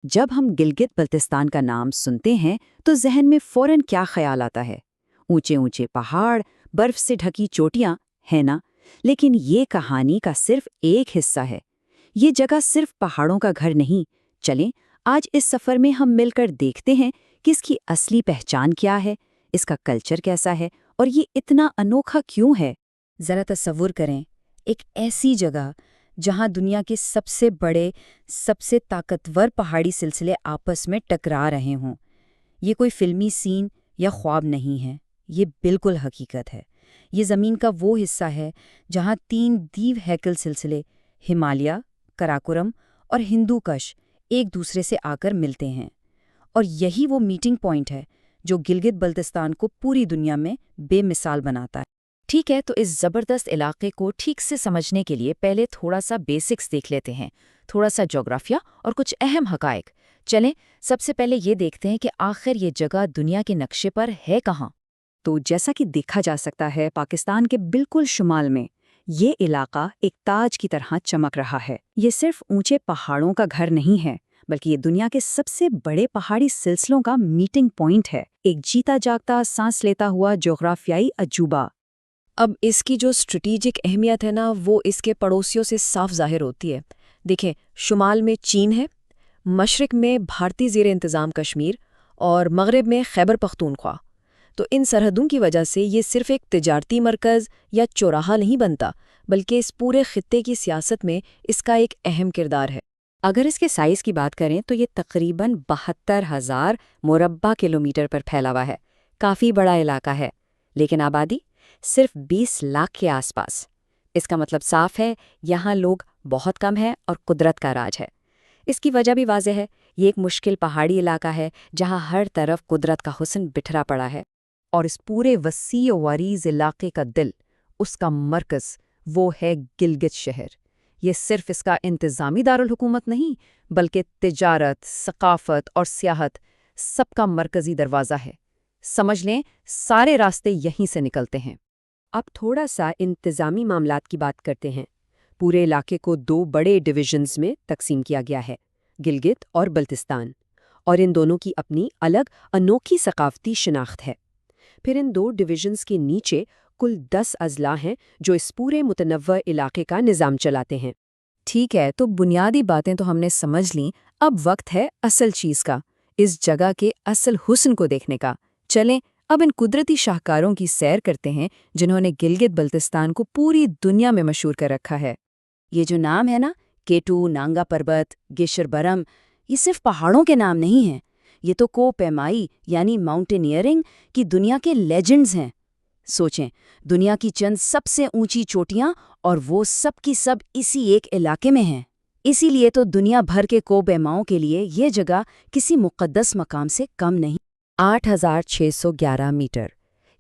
جب ہم گلگت بلتستان کا نام سنتے ہیں تو ذہن میں فوراً کیا خیال آتا ہے؟ اونچے اونچے پہاڑ، برف سے ڈھکی چوٹیاں، ہے نا؟ لیکن یہ کہانی کا صرف ایک حصہ ہے۔ یہ جگہ صرف پہاڑوں کا گھر نہیں۔ چلیں آج اس سفر میں ہم مل کر دیکھتے ہیں کہ اس کی اصلی پہچان کیا ہے، اس کا کلچر کیسا ہے اور یہ اتنا انوکھا کیوں ہے۔ ذرا تصور کریں، ایک ایسی جگہ جہاں دنیا کے سب سے بڑے، سب سے طاقتور پہاڑی سلسلے آپس میں ٹکرا رہے ہوں۔ یہ کوئی فلمی سین یا خواب نہیں ہے، یہ بالکل حقیقت ہے۔ یہ زمین کا وہ حصہ ہے جہاں تین دیو ہیکل سلسلے ہمالیہ، کراکورم اور ہندو کش ایک دوسرے سے آ کر ملتے ہیں، اور یہی وہ میٹنگ پوائنٹ ہے جو گلگت بلتستان کو پوری دنیا میں بے مثال بناتا ہے۔ ٹھیک ہے، تو اس زبردست علاقے کو ٹھیک سے سمجھنے کے لیے پہلے تھوڑا سا بیسکس دیکھ لیتے ہیں، تھوڑا سا جغرافیہ اور کچھ اہم حقائق۔ چلیں سب سے پہلے یہ دیکھتے ہیں کہ آخر یہ جگہ دنیا کے نقشے پر ہے کہاں۔ تو جیسا کہ دیکھا جا سکتا ہے، پاکستان کے بالکل شمال میں یہ علاقہ ایک تاج کی طرح چمک رہا ہے۔ یہ صرف اونچے پہاڑوں کا گھر نہیں ہے، بلکہ یہ دنیا کے سب سے بڑے پہاڑی سلسلوں کا میٹنگ پوائنٹ ہے، ایک جیتا جاگتا سانس لیتا ہوا جغرافیائی عجوبہ۔ اب اس کی جو اسٹریٹجک اہمیت ہے نا، وہ اس کے پڑوسیوں سے صاف ظاہر ہوتی ہے۔ دیکھیں، شمال میں چین ہے، مشرق میں بھارتی زیر انتظام کشمیر اور مغرب میں خیبر پختونخوا۔ تو ان سرحدوں کی وجہ سے یہ صرف ایک تجارتی مرکز یا چوراہا نہیں بنتا، بلکہ اس پورے خطے کی سیاست میں اس کا ایک اہم کردار ہے۔ اگر اس کے سائز کی بات کریں تو یہ تقریباً 72,000 مربع کلومیٹر پر پھیلا ہوا ہے، کافی بڑا علاقہ ہے، لیکن آبادی صرف 20 لاکھ کے آس پاس۔ اس کا مطلب صاف ہے، یہاں لوگ بہت کم ہیں اور قدرت کا راج ہے۔ اس کی وجہ بھی واضح ہے، یہ ایک مشکل پہاڑی علاقہ ہے جہاں ہر طرف قدرت کا حسن بکھرا پڑا ہے، اور اس پورے وسیع و عریض علاقے کا دل، اس کا مرکز، وہ ہے گلگت شہر۔ یہ صرف اس کا انتظامی دارالحکومت نہیں، بلکہ تجارت، ثقافت اور سیاحت سب کا مرکزی دروازہ ہے۔ سمجھ لیں، سارے راستے یہیں سے نکلتے ہیں۔ اب تھوڑا سا انتظامی معاملات کی بات کرتے ہیں۔ پورے علاقے کو 2 بڑے ڈویژنز میں تقسیم کیا گیا ہے، گلگت اور بلتستان، اور ان دونوں کی اپنی الگ انوکھی ثقافتی شناخت ہے۔ پھر ان 2 ڈویژنز کے نیچے کل 10 اضلاع ہیں جو اس پورے متنوع علاقے کا نظام چلاتے ہیں۔ ٹھیک ہے، تو بنیادی باتیں تو ہم نے سمجھ لیں، اب وقت ہے اصل چیز کا، اس جگہ کے اصل حسن کو دیکھنے کا۔ چلیں اب ان قدرتی شاہکاروں کی سیر کرتے ہیں جنہوں نے گلگت بلتستان کو پوری دنیا میں مشہور کر رکھا ہے۔ یہ جو نام ہے نا، کیٹو، نانگا پربت، گیشر برم، یہ صرف پہاڑوں کے نام نہیں ہیں، یہ تو کو پیمائی یعنی ماؤنٹینئرنگ کی دنیا کے لیجنڈز ہیں۔ سوچیں، دنیا کی چند سب سے اونچی چوٹیاں، اور وہ سب کی سب اسی ایک علاقے میں ہیں۔ اسی لیے تو دنیا بھر کے کو پیماؤں کے لیے یہ جگہ کسی مقدس مقام سے کم نہیں۔ 8,611 میٹر،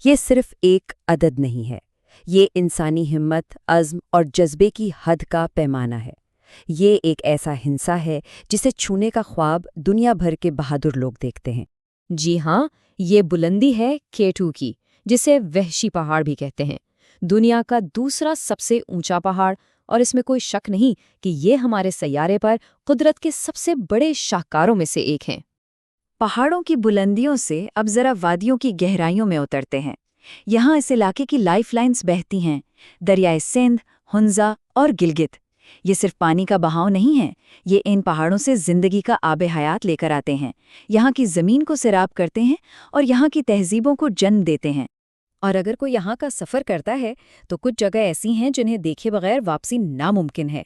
یہ صرف ایک عدد نہیں ہے، یہ انسانی ہمت، عزم اور جذبے کی حد کا پیمانہ ہے۔ یہ ایک ایسا ہنسا ہے جسے چھونے کا خواب دنیا بھر کے بہادر لوگ دیکھتے ہیں۔ جی ہاں، یہ بلندی ہے K2 کی، جسے وحشی پہاڑ بھی کہتے ہیں، دنیا کا دوسرا سب سے اونچا پہاڑ، اور اس میں کوئی شک نہیں کہ یہ ہمارے سیارے پر قدرت کے سب سے بڑے شاہکاروں میں سے ایک ہیں۔ پہاڑوں کی بلندیوں سے اب ذرا وادیوں کی گہرائیوں میں اترتے ہیں۔ یہاں اس علاقے کی لائف لائنز بہتی ہیں، دریائے سندھ، ہنزا اور گلگت۔ یہ صرف پانی کا بہاؤ نہیں ہے، یہ ان پہاڑوں سے زندگی کا آب حیات لے کر آتے ہیں، یہاں کی زمین کو سیراب کرتے ہیں اور یہاں کی تہذیبوں کو جنم دیتے ہیں۔ اور اگر کوئی یہاں کا سفر کرتا ہے تو کچھ جگہ ایسی ہیں جنہیں دیکھے بغیر واپسی ناممکن ہے۔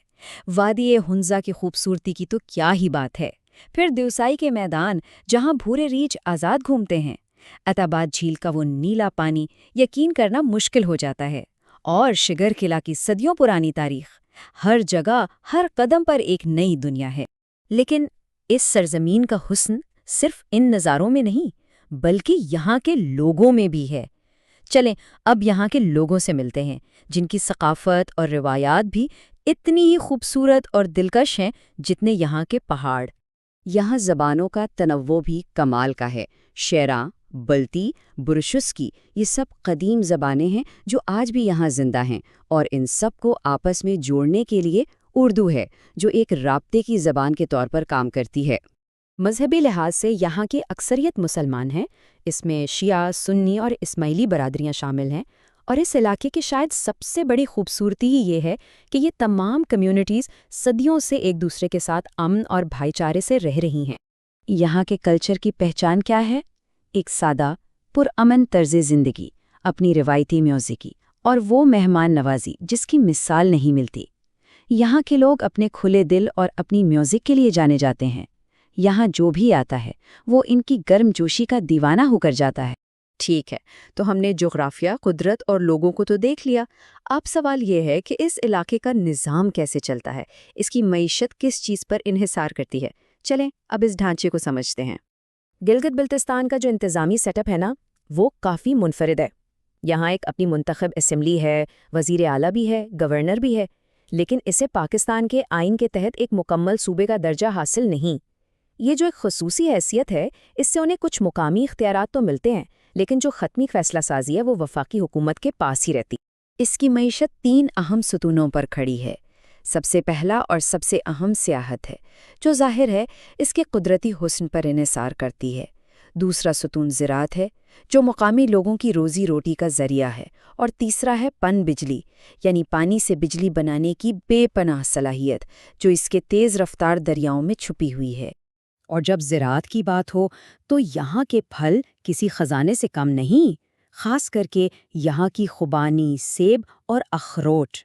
وادی ہنزا کی خوبصورتی کی تو کیا ہی بات ہے، پھر دیوسائی کے میدان جہاں بھورے ریچھ آزاد گھومتے ہیں، عتاباد جھیل کا وہ نیلا پانی یقین کرنا مشکل ہو جاتا ہے، اور شگر قلعہ کی صدیوں پرانی تاریخ، ہر جگہ ہر قدم پر ایک نئی دنیا ہے۔ لیکن اس سرزمین کا حسن صرف ان نظاروں میں نہیں، بلکہ یہاں کے لوگوں میں بھی ہے۔ چلیں اب یہاں کے لوگوں سے ملتے ہیں، جن کی ثقافت اور روایات بھی اتنی ہی خوبصورت اور دلکش ہیں جتنے یہاں کے پہاڑ۔ یہاں زبانوں کا تنوع بھی کمال کا ہے۔ شیراں، بلتی، برشسکی، یہ سب قدیم زبانیں ہیں جو آج بھی یہاں زندہ ہیں، اور ان سب کو آپس میں جوڑنے کے لیے اردو ہے، جو ایک رابطے کی زبان کے طور پر کام کرتی ہے۔ مذہبی لحاظ سے یہاں کی اکثریت مسلمان ہیں، اس میں شیعہ، سنی اور اسماعیلی برادریاں شامل ہیں، اور اس علاقے کی شاید سب سے بڑی خوبصورتی ہی یہ ہے کہ یہ تمام کمیونٹیز صدیوں سے ایک دوسرے کے ساتھ امن اور بھائی چارے سے رہ رہی ہیں۔ یہاں کے کلچر کی پہچان کیا ہے؟ ایک سادہ، پرامن طرز زندگی، اپنی روایتی میوزک اور وہ مہمان نوازی جس کی مثال نہیں ملتی۔ یہاں کے لوگ اپنے کھلے دل اور اپنی میوزک کے لیے جانے جاتے ہیں۔ یہاں جو بھی آتا ہے وہ ان کی گرم جوشی کا دیوانہ ہو کر جاتا ہے۔ ٹھیک ہے، تو ہم نے جغرافیہ، قدرت اور لوگوں کو تو دیکھ لیا۔ اب سوال یہ ہے کہ اس علاقے کا نظام کیسے چلتا ہے، اس کی معیشت کس چیز پر انحصار کرتی ہے۔ چلیں اب اس ڈھانچے کو سمجھتے ہیں۔ گلگت بلتستان کا جو انتظامی سیٹ اپ ہے نا، وہ کافی منفرد ہے۔ یہاں ایک اپنی منتخب اسمبلی ہے، وزیر اعلیٰ بھی ہے، گورنر بھی ہے، لیکن اسے پاکستان کے آئین کے تحت ایک مکمل صوبے کا درجہ حاصل نہیں۔ یہ جو ایک خصوصی حیثیت ہے، اس سے انہیں کچھ مقامی اختیارات تو ملتے ہیں، لیکن جو ختمی فیصلہ سازی ہے وہ وفاقی حکومت کے پاس ہی رہتی۔ اس کی معیشت 3 اہم ستونوں پر کھڑی ہے۔ سب سے پہلا اور سب سے اہم سیاحت ہے، جو ظاہر ہے اس کے قدرتی حسن پر انحصار کرتی ہے۔ دوسرا ستون زراعت ہے، جو مقامی لوگوں کی روزی روٹی کا ذریعہ ہے، اور تیسرا ہے پن بجلی، یعنی پانی سے بجلی بنانے کی بے پناہ صلاحیت، جو اس کے تیز رفتار دریاؤں میں چھپی ہوئی ہے۔ اور جب زراعت کی بات ہو تو یہاں کے پھل کسی خزانے سے کم نہیں، خاص کر کے یہاں کی خوبانی، سیب اور اخروٹ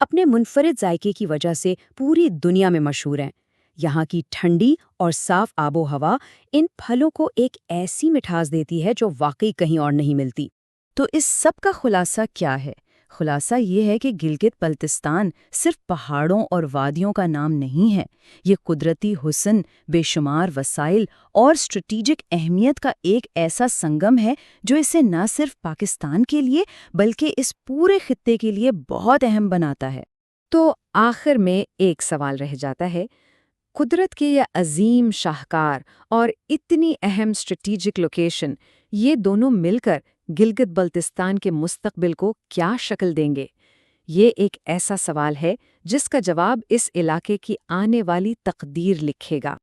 اپنے منفرد ذائقے کی وجہ سے پوری دنیا میں مشہور ہیں۔ یہاں کی ٹھنڈی اور صاف آب و ہوا ان پھلوں کو ایک ایسی مٹھاس دیتی ہے جو واقعی کہیں اور نہیں ملتی۔ تو اس سب کا خلاصہ کیا ہے؟ خلاصہ یہ ہے کہ گلگت بلتستان صرف پہاڑوں اور وادیوں کا نام نہیں ہے، یہ قدرتی حسن، بے شمار وسائل اور اسٹریٹجک اہمیت کا ایک ایسا سنگم ہے جو اسے نہ صرف پاکستان کے لیے بلکہ اس پورے خطے کے لیے بہت اہم بناتا ہے۔ تو آخر میں ایک سوال رہ جاتا ہے، قدرت کے یہ عظیم شاہکار اور اتنی اہم اسٹریٹجک لوکیشن، یہ دونوں مل کر گلگت بلتستان کے مستقبل کو کیا شکل دیں گے؟ یہ ایک ایسا سوال ہے جس کا جواب اس علاقے کی آنے والی تقدیر لکھے گا۔